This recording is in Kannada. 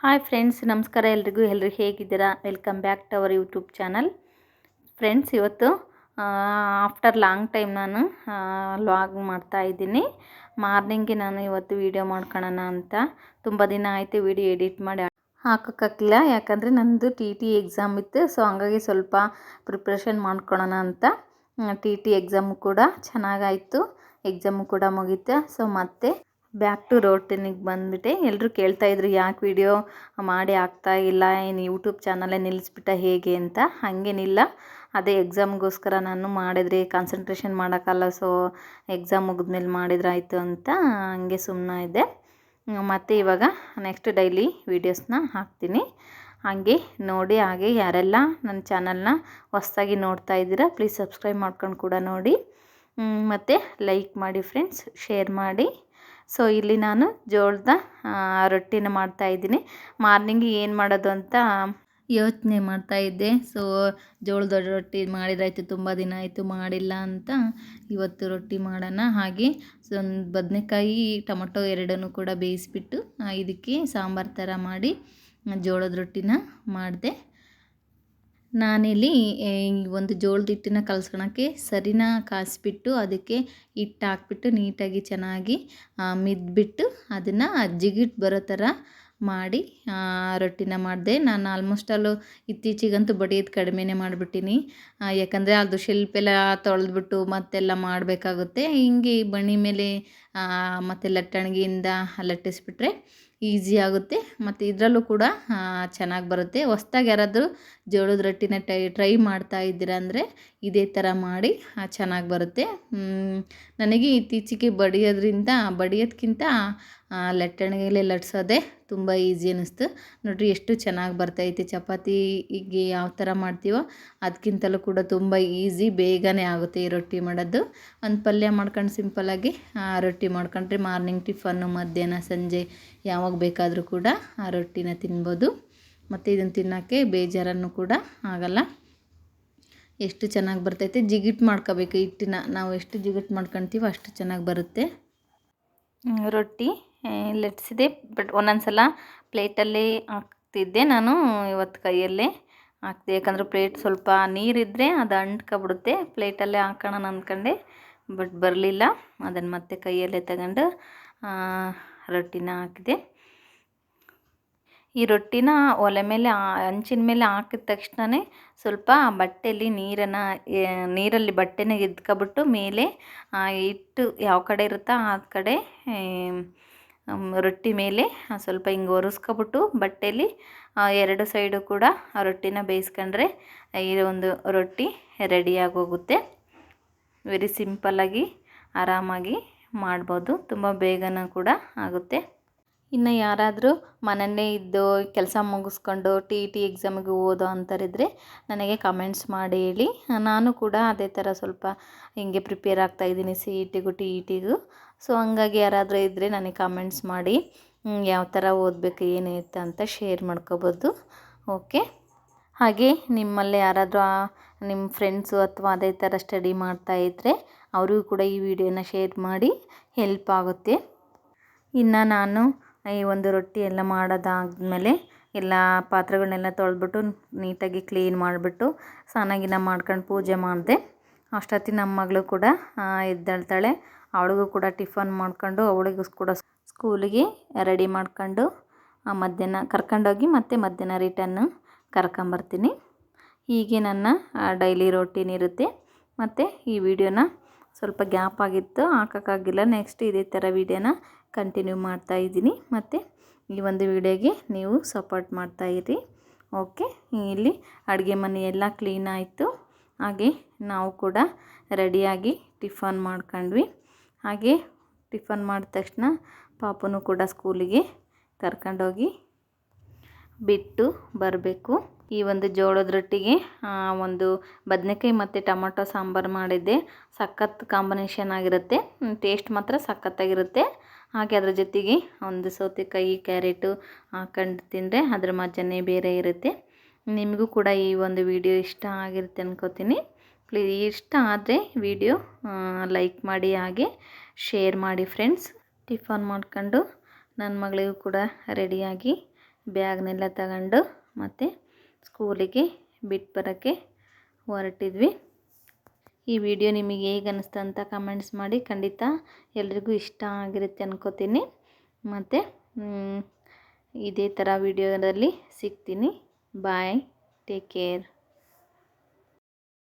ಹಾಯ್ ಫ್ರೆಂಡ್ಸ್, ನಮಸ್ಕಾರ ಎಲ್ರಿಗೂ. ಎಲ್ಲರೂ ಹೇಗಿದ್ದೀರಾ? Welcome back to our YouTube channel. Friends, ಇವತ್ತು ಆಫ್ಟರ್ ಲಾಂಗ್ ಟೈಮ್ ನಾನು ಲಾಗ್ ಮಾಡ್ತಾ ಇದ್ದೀನಿ. ಮಾರ್ನಿಂಗ್ಗೆ ನಾನು ಇವತ್ತು ವೀಡಿಯೋ ಮಾಡ್ಕೊಳ್ಳೋಣ ಅಂತ ತುಂಬ ದಿನ ಆಯಿತು ವೀಡಿಯೋ ಎಡಿಟ್ ಮಾಡಿ ಹಾಕೋಕ್ಕಾಗಲಿಲ್ಲ. ಯಾಕಂದರೆ ನನ್ನದು ಟಿ ಎಕ್ಸಾಮ್ ಇತ್ತು. ಸೊ ಹಂಗಾಗಿ ಸ್ವಲ್ಪ ಪ್ರಿಪ್ರೇಷನ್ ಮಾಡ್ಕೊಳ್ಳೋಣ ಅಂತ. ಟಿ ಎಕ್ಸಾಮು ಕೂಡ ಚೆನ್ನಾಗಾಯಿತು, ಎಕ್ಸಾಮು ಕೂಡ ಮುಗೀತು. ಸೊ ಮತ್ತೆ ಬ್ಯಾಕ್ ಟು ರೋಟೀನಿಗೆ ಬಂದುಬಿಟ್ಟೆ. ಎಲ್ಲರೂ ಕೇಳ್ತಾಯಿದ್ರು ಯಾಕೆ ವೀಡಿಯೋ ಮಾಡಿ ಆಗ್ತಾ ಇಲ್ಲ, ಏನು ಯೂಟ್ಯೂಬ್ ಚಾನಲೇ ನಿಲ್ಲಿಸ್ಬಿಟ್ಟ ಹೇಗೆ ಅಂತ. ಹಾಗೇನಿಲ್ಲ, ಅದೇ ಎಕ್ಸಾಮ್ಗೋಸ್ಕರ ನಾನು ಮಾಡಿದ್ರೆ ಕಾನ್ಸಂಟ್ರೇಷನ್ ಮಾಡೋಕ್ಕಲ್ಲ. ಸೊ ಎಕ್ಸಾಮ್ ಮುಗಿದ್ಮೇಲೆ ಮಾಡಿದ್ರೆ ಆಯಿತು ಅಂತ ಹಂಗೆ ಸುಮ್ಮನೆ ಇದ್ದೆ. ಮತ್ತು ಇವಾಗ ನೆಕ್ಸ್ಟ್ ಡೈಲಿ ವೀಡಿಯೋಸ್ನ ಹಾಕ್ತೀನಿ. ಹಾಗೆ ನೋಡಿ, ಹಾಗೆ ಯಾರೆಲ್ಲ ನನ್ನ ಚಾನಲ್ನ ಹೊಸದಾಗಿ ನೋಡ್ತಾ ಇದ್ದೀರಾ ಪ್ಲೀಸ್ ಸಬ್ಸ್ಕ್ರೈಬ್ ಮಾಡ್ಕೊಂಡು ಕೂಡ ನೋಡಿ, ಮತ್ತು ಲೈಕ್ ಮಾಡಿ ಫ್ರೆಂಡ್ಸ್, ಶೇರ್ ಮಾಡಿ. ಸೊ ಇಲ್ಲಿ ನಾನು ಜೋಳದ ರೊಟ್ಟಿನ ಮಾಡ್ತಾಯಿದ್ದೀನಿ. ಮಾರ್ನಿಂಗ್ ಏನು ಮಾಡೋದು ಅಂತ ಯೋಚನೆ ಮಾಡ್ತಾಯಿದ್ದೆ. ಸೊ ಜೋಳದ ರೊಟ್ಟಿ ಮಾಡಿದ್ರಾಯ್ತು, ತುಂಬ ದಿನ ಆಯಿತು ಮಾಡಿಲ್ಲ ಅಂತ ಇವತ್ತು ರೊಟ್ಟಿ ಮಾಡೋಣ. ಹಾಗೆ ಒಂದು ಬದನೆಕಾಯಿ ಟೊಮೊಟೊ ಎರಡನ್ನೂ ಕೂಡ ಬೇಯಿಸ್ಬಿಟ್ಟು ಇದಕ್ಕೆ ಸಾಂಬಾರು ಥರ ಮಾಡಿ ಜೋಳದ ರೊಟ್ಟಿನ ಮಾಡಿದೆ. ನಾನಿಲ್ಲಿ ಒಂದು ಜೋಳದ ಹಿಟ್ಟನ್ನ ಕಲಸ್ಕೊಳಕ್ಕೆ ಸರಿನ ಕಾಯಿಸ್ಬಿಟ್ಟು ಅದಕ್ಕೆ ಹಿಟ್ಟು ಹಾಕ್ಬಿಟ್ಟು ನೀಟಾಗಿ ಚೆನ್ನಾಗಿ ಮಿದ್ಬಿಟ್ಟು ಅದನ್ನು ಜಿಗಿಟ್ ಬರೋ ಥರ ಮಾಡಿ ರೊಟ್ಟಿನ ಮಾಡಿದೆ. ನಾನು ಆಲ್ಮೋಸ್ಟಲ್ಲು ಇತ್ತೀಚೆಗಂತೂ ಬಡಿಯೋದು ಕಡಿಮೆನೇ ಮಾಡಿಬಿಟ್ಟಿನಿ. ಯಾಕಂದರೆ ಅದು ಶೆಲ್ಪೆಲ್ಲ ತೊಳೆದ್ಬಿಟ್ಟು ಮತ್ತೆಲ್ಲ ಮಾಡಬೇಕಾಗುತ್ತೆ. ಹಿಂಗೆ ಬಣಿ ಮೇಲೆ ಮತ್ತು ಲಟ್ಟಣಿಗೆಯಿಂದ ಲಟ್ಟಿಸ್ಬಿಟ್ರೆ ಈಸಿ ಆಗುತ್ತೆ, ಮತ್ತು ಇದರಲ್ಲೂ ಕೂಡ ಚೆನ್ನಾಗಿ ಬರುತ್ತೆ. ಹೊಸ್ದಾಗಿ ಯಾರಾದರೂ ಜೋಳದ ರೊಟ್ಟಿನ ಟ್ರೈ ಮಾಡ್ತಾ ಇದ್ದೀರಾ ಅಂದರೆ ಇದೇ ಥರ ಮಾಡಿ ಚೆನ್ನಾಗಿ ಬರುತ್ತೆ. ನನಗೆ ಇತ್ತೀಚೆಗೆ ಬಡಿಯೋದ್ಕಿಂತ ಲಟ್ಟಣಿಗೆಲೆ ಲಟ್ಸೋದೇ ತುಂಬ ಈಸಿ ಅನ್ನಿಸ್ತು. ನೋಡಿರಿ ಎಷ್ಟು ಚೆನ್ನಾಗಿ ಬರ್ತೈತೆ. ಚಪಾತಿಗೆ ಯಾವ ಥರ ಮಾಡ್ತೀವೋ ಅದಕ್ಕಿಂತಲೂ ಕೂಡ ತುಂಬ ಈಸಿ, ಬೇಗನೆ ಆಗುತ್ತೆ ಈ ರೊಟ್ಟಿ ಮಾಡೋದು. ಒಂದು ಪಲ್ಯ ಮಾಡ್ಕೊಂಡು ಸಿಂಪಲ್ಲಾಗಿ ರೊಟ್ಟಿ ಮಾಡ್ಕೊಂಡ್ರೆ ಮಾರ್ನಿಂಗ್ ಟಿಫನ್ನು, ಮಧ್ಯಾಹ್ನ, ಸಂಜೆ ಯಾವಾಗ ಬೇಕಾದರೂ ಕೂಡ ಆ ರೊಟ್ಟಿನ ತಿನ್ಬೋದು. ಮತ್ತು ಇದನ್ನು ತಿನ್ನೋಕ್ಕೆ ಬೇಜಾರನ್ನು ಕೂಡ ಆಗಲ್ಲ. ಎಷ್ಟು ಚೆನ್ನಾಗಿ ಬರ್ತೈತೆ. ಜಿಗಿಟ್ ಮಾಡ್ಕೋಬೇಕು ಹಿಟ್ಟಿನ, ನಾವು ಎಷ್ಟು ಜಿಗಿಟ್ ಮಾಡ್ಕೊತೀವೋ ಅಷ್ಟು ಚೆನ್ನಾಗಿ ಬರುತ್ತೆ. ರೊಟ್ಟಿ ಲಟ್ಸಿದೆ, ಬಟ್ ಒಂದೊಂದು ಸಲ ಪ್ಲೇಟಲ್ಲೇ ಹಾಕ್ತಿದ್ದೆ ನಾನು. ಇವತ್ತು ಕೈಯಲ್ಲೇ ಹಾಕ್ದೆ, ಯಾಕಂದರೆ ಪ್ಲೇಟ್ ಸ್ವಲ್ಪ ನೀರಿದ್ದರೆ ಅದು ಅಂಟ್ಕೊಬಿಡುತ್ತೆ. ಪ್ಲೇಟಲ್ಲೇ ಹಾಕೋಣ ಅಂದ್ಕೊಂಡೆ, ಬಟ್ ಬರಲಿಲ್ಲ. ಅದನ್ನು ಮತ್ತೆ ಕೈಯಲ್ಲೇ ತಗೊಂಡು ರೊಟ್ಟಿನ ಹಾಕಿದೆ. ಈ ರೊಟ್ಟಿನ ಒಲೆ ಮೇಲೆ ಹಂಚಿನ ಮೇಲೆ ಹಾಕಿದ ತಕ್ಷಣವೇ ಸ್ವಲ್ಪ ಬಟ್ಟೆಯಲ್ಲಿ ನೀರಲ್ಲಿ ಬಟ್ಟೆನ ಎತ್ಕೊಬಿಟ್ಟು ಮೇಲೆ ಹಿಟ್ಟು ಯಾವ ಕಡೆ ಇರುತ್ತೋ ಆ ಕಡೆ ರೊಟ್ಟಿ ಮೇಲೆ ಸ್ವಲ್ಪ ಹಿಂಗೆ ಒರೆಸ್ಕೊಬಿಟ್ಟು ಬಟ್ಟೆಯಲ್ಲಿ ಎರಡು ಸೈಡು ಕೂಡ ಆ ರೊಟ್ಟಿನ ಬೇಯಿಸ್ಕೊಂಡ್ರೆ ಈ ಒಂದು ರೊಟ್ಟಿ ರೆಡಿಯಾಗಿ ಹೋಗುತ್ತೆ. ವೆರಿ ಸಿಂಪಲ್ಲಾಗಿ ಆರಾಮಾಗಿ ಮಾಡ್ಬೋದು, ತುಂಬ ಬೇಗನೂ ಕೂಡ ಆಗುತ್ತೆ. ಇನ್ನು ಯಾರಾದರೂ ಮನೆಯಲ್ಲೇ ಇದ್ದು ಕೆಲಸ ಮುಗಿಸ್ಕೊಂಡು ಟಿ ಎಕ್ಸಾಮಿಗೆ ಓದೋ ಅಂಥವರಿದ್ದರೆ ನನಗೆ ಕಮೆಂಟ್ಸ್ ಮಾಡಿ ಹೇಳಿ. ನಾನು ಕೂಡ ಅದೇ ಥರ ಸ್ವಲ್ಪ ಹಿಂಗೆ ಪ್ರಿಪೇರ್ ಆಗ್ತಾಯಿದ್ದೀನಿ CETಗೂ TETಗೂ. ಸೊ ಹಂಗಾಗಿ ಯಾರಾದರೂ ಇದ್ದರೆ ನನಗೆ ಕಮೆಂಟ್ಸ್ ಮಾಡಿ ಯಾವ ಥರ ಓದಬೇಕು ಏನಿರುತ್ತೆ ಅಂತ ಶೇರ್ ಮಾಡ್ಕೋಬೋದು. ಓಕೆ. ಹಾಗೆ ನಿಮ್ಮಲ್ಲಿ ಯಾರಾದರೂ ನಿಮ್ಮ ಫ್ರೆಂಡ್ಸು ಅಥವಾ ಅದೇ ಥರ ಸ್ಟಡಿ ಮಾಡ್ತಾಯಿದ್ರೆ ಅವರಿಗೂ ಕೂಡ ಈ ವಿಡಿಯೋನ ಶೇರ್ ಮಾಡಿ, ಹೆಲ್ಪ್ ಆಗುತ್ತೆ. ಇನ್ನು ನಾನು ಈ ಒಂದು ರೊಟ್ಟಿ ಎಲ್ಲ ಮಾಡೋದಾದ್ಮೇಲೆ ಎಲ್ಲ ಪಾತ್ರೆಗಳನ್ನೆಲ್ಲ ತೊಳೆದ್ಬಿಟ್ಟು ನೀಟಾಗಿ ಕ್ಲೀನ್ ಮಾಡಿಬಿಟ್ಟು ಸ್ನಾನ ಮಾಡ್ಕೊಂಡು ಪೂಜೆ ಮಾಡಿದೆ. ಅಷ್ಟೊತ್ತಿಗೆ ನಮ್ಮ ಮಗಳು ಕೂಡ ಎದ್ದೇಳ್ತಾಳೆ. ಅವಳಿಗೂ ಕೂಡ ಟಿಫನ್ ಮಾಡ್ಕೊಂಡು ಅವಳಿಗೂ ಕೂಡ ಸ್ಕೂಲಿಗೆ ರೆಡಿ ಮಾಡ್ಕೊಂಡು ಮಧ್ಯಾಹ್ನ ಕರ್ಕೊಂಡೋಗಿ ಮತ್ತೆ ಮಧ್ಯಾಹ್ನ ರಿಟರ್ನ್ ಕರ್ಕೊಂಬರ್ತೀನಿ. ಹೀಗೆ ನನ್ನ ಡೈಲಿ ರೋಟೀನ್ ಇರುತ್ತೆ. ಮತ್ತು ಈ ವಿಡಿಯೋನ ಸ್ವಲ್ಪ ಗ್ಯಾಪ್ ಆಗಿತ್ತು, ಹಾಕೋಕ್ಕಾಗಿಲ್ಲ. ನೆಕ್ಸ್ಟ್ ಇದೇ ಥರ ವಿಡಿಯೋನ ಕಂಟಿನ್ಯೂ ಮಾಡ್ತಾಯಿದ್ದೀನಿ. ಮತ್ತು ಈ ಒಂದು ವಿಡಿಯೋಗೆ ನೀವು ಸಪೋರ್ಟ್ ಮಾಡ್ತಾಯಿರಿ. ಓಕೆ. ಇಲ್ಲಿ ಅಡುಗೆ ಮನೆ ಎಲ್ಲ ಕ್ಲೀನ್ ಆಯಿತು. ಹಾಗೆ ನಾವು ಕೂಡ ರೆಡಿಯಾಗಿ ಟಿಫನ್ ಮಾಡ್ಕೊಂಡ್ವಿ. ಹಾಗೆ ಟಿಫನ್ ಮಾಡಿದ ತಕ್ಷಣ ಪಾಪನೂ ಕೂಡ ಸ್ಕೂಲಿಗೆ ಕರ್ಕೊಂಡೋಗಿ ಬಿಟ್ಟು ಬರಬೇಕು. ಈ ಒಂದು ಜೋಳದ ರೊಟ್ಟಿಗೆ ಒಂದು ಬದನೆಕಾಯಿ ಮತ್ತು ಟೊಮೊಟೊ ಸಾಂಬಾರು ಮಾಡಿದ್ದೆ. ಸಖತ್ ಕಾಂಬಿನೇಷನ್ ಆಗಿರುತ್ತೆ, ಟೇಸ್ಟ್ ಮಾತ್ರ ಸಖತ್ತಾಗಿರುತ್ತೆ. ಹಾಗೆ ಅದ್ರ ಜೊತೆಗೆ ಒಂದು ಸೌತೆಕಾಯಿ, ಕ್ಯಾರೆಟು ಹಾಕೊಂಡು ತಿಂದರೆ ಅದ್ರ ಮಜನೇ ಬೇರೆ ಇರುತ್ತೆ. ನಿಮಗೂ ಕೂಡ ಈ ಒಂದು ವಿಡಿಯೋ ಇಷ್ಟ ಆಗಿರುತ್ತೆ ಅನ್ಕೋತೀನಿ. ಪ್ಲೀಸ್ ಇಷ್ಟ ಆದರೆ ವಿಡಿಯೋ ಲೈಕ್ ಮಾಡಿ, ಹಾಗೆ ಶೇರ್ ಮಾಡಿ ಫ್ರೆಂಡ್ಸ್. ಟಿಫನ್ ಮಾಡ್ಕೊಂಡು ನನ್ನ ಮಗಳಿಗೂ ಕೂಡ ರೆಡಿಯಾಗಿ ಬ್ಯಾಗ್ನೆಲ್ಲ ತಗೊಂಡು ಮತ್ತು ಸ್ಕೂಲಿಗೆ ಬಿಟ್ಟು ಬರೋಕ್ಕೆ ಹೊರಟಿದ್ವಿ. ಈ ವಿಡಿಯೋ ನಿಮಗೆ ಹೇಗೆ ಅನ್ನಿಸ್ತು ಅಂತ ಕಮೆಂಟ್ಸ್ ಮಾಡಿ. ಖಂಡಿತ ಎಲ್ರಿಗೂ ಇಷ್ಟ ಆಗಿರುತ್ತೆ ಅನ್ಕೋತೀನಿ. ಮತ್ತು ಇದೇ ಥರ ವಿಡಿಯೋದಲ್ಲಿ ಸಿಗ್ತೀನಿ. ಬಾಯ್, ಟೇಕ್ ಕೇರ್.